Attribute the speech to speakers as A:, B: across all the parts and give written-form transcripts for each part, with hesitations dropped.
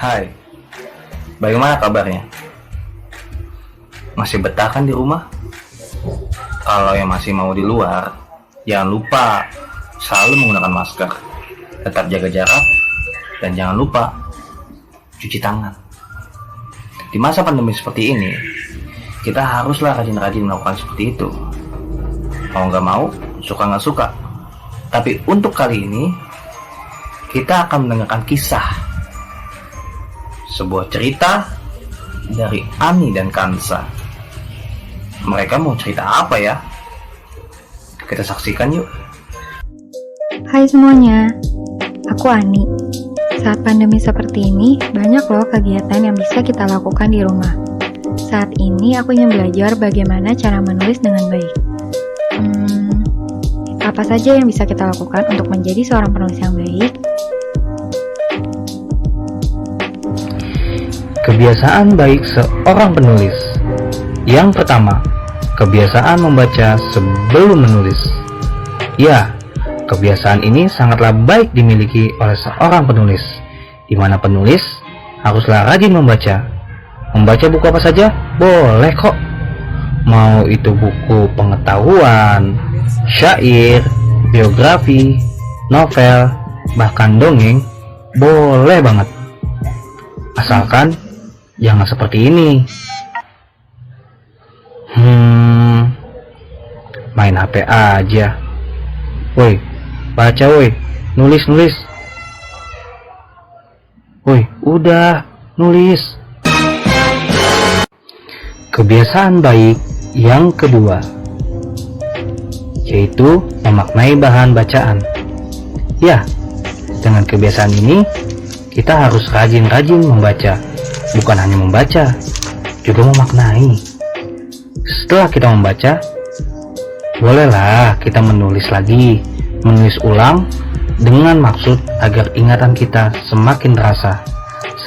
A: Hai, bagaimana kabarnya? Masih betah kan di rumah? Kalau yang masih mau di luar, jangan lupa selalu menggunakan masker, tetap jaga jarak, dan jangan lupa cuci tangan. Di masa pandemi seperti ini, kita haruslah rajin-rajin melakukan seperti itu. Mau nggak mau, suka nggak suka. Tapi untuk kali ini, kita akan mendengarkan kisah. Sebuah cerita dari Ani dan Kansa. Mereka mau cerita apa ya? Kita saksikan yuk.
B: Hai semuanya, aku Ani. Saat pandemi seperti ini, banyak loh kegiatan yang bisa kita lakukan di rumah. Saat ini aku ingin belajar bagaimana cara menulis dengan baik. Apa saja yang bisa kita lakukan untuk menjadi seorang penulis yang baik?
A: Kebiasaan baik seorang penulis. Yang pertama, kebiasaan membaca sebelum menulis. Ya, kebiasaan ini sangatlah baik dimiliki oleh seorang penulis, di mana penulis haruslah rajin membaca. Membaca buku apa saja? Boleh kok. Mau itu buku pengetahuan, syair, biografi, novel, bahkan dongeng, boleh banget. Asalkan jangan seperti ini. Main HP aja. Woi, baca woi, nulis. Woi, udah, nulis. Kebiasaan baik yang kedua, yaitu memaknai bahan bacaan. Ya, dengan kebiasaan ini, kita harus rajin-rajin membaca. Bukan hanya membaca, juga memaknai. Setelah kita membaca, bolehlah kita menulis lagi, menulis ulang dengan maksud agar ingatan kita semakin terasa,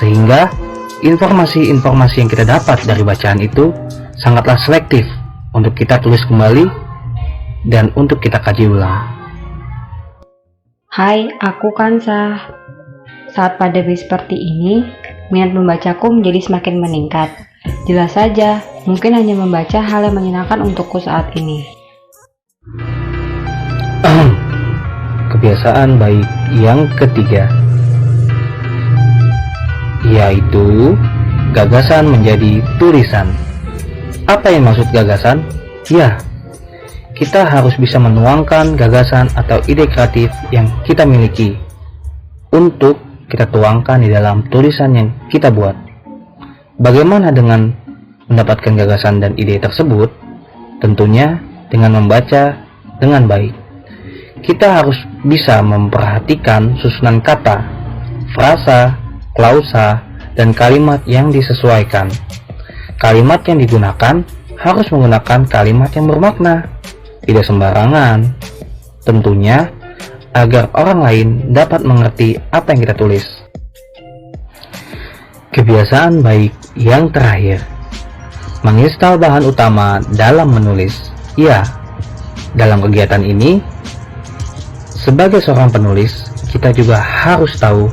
A: sehingga informasi-informasi yang kita dapat dari bacaan itu sangatlah selektif untuk kita tulis kembali dan untuk kita kaji ulang.
C: Hai, aku Kansa. Saat pandemi seperti ini, minat membacaku menjadi semakin meningkat. Jelas saja, mungkin hanya membaca hal yang menyenangkan untukku saat ini.
A: Kebiasaan baik yang ketiga, yaitu gagasan menjadi tulisan. Apa yang maksud gagasan? Ya, kita harus bisa menuangkan gagasan atau ide kreatif yang kita miliki untuk kita tuangkan di dalam tulisan yang kita buat. Bagaimana dengan mendapatkan gagasan dan ide tersebut? Tentunya dengan membaca dengan baik. Kita harus bisa memperhatikan susunan kata, frasa, klausa, dan kalimat yang disesuaikan. Kalimat yang digunakan harus menggunakan kalimat yang bermakna, tidak sembarangan. Tentunya agar orang lain dapat mengerti apa yang kita tulis. Kebiasaan baik yang terakhir, menginstal bahan utama dalam menulis. Ya, dalam kegiatan ini, sebagai seorang penulis, kita juga harus tahu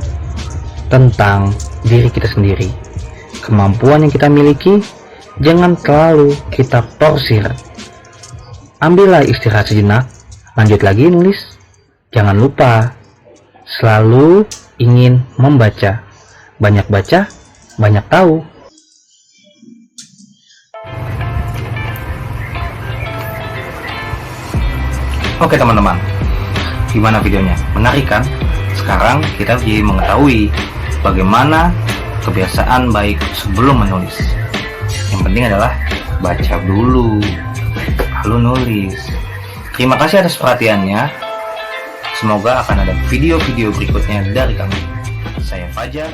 A: tentang diri kita sendiri. Kemampuan yang kita miliki, jangan terlalu kita porsir. Ambillah istirahat sejenak, lanjut lagi nulis. Jangan lupa, selalu ingin membaca. Banyak baca, banyak tahu. Oke teman-teman, gimana videonya? Menarik kan? Sekarang kita jadi mengetahui bagaimana kebiasaan baik sebelum menulis. Yang penting adalah baca dulu, lalu nulis. Terima kasih atas perhatiannya. Semoga akan ada video-video berikutnya dari kami. Saya Fajar.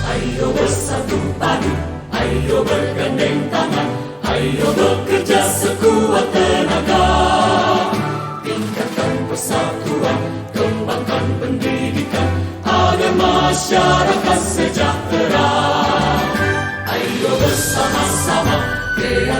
D: Ayo bersatu padu, ayo bergandeng tangan, ayo bekerja sekuat tenaga. Tingkatkan persatuan, kembangkan pendidikan, agar masyarakat sejahtera. Ayo bersama-sama kreatif.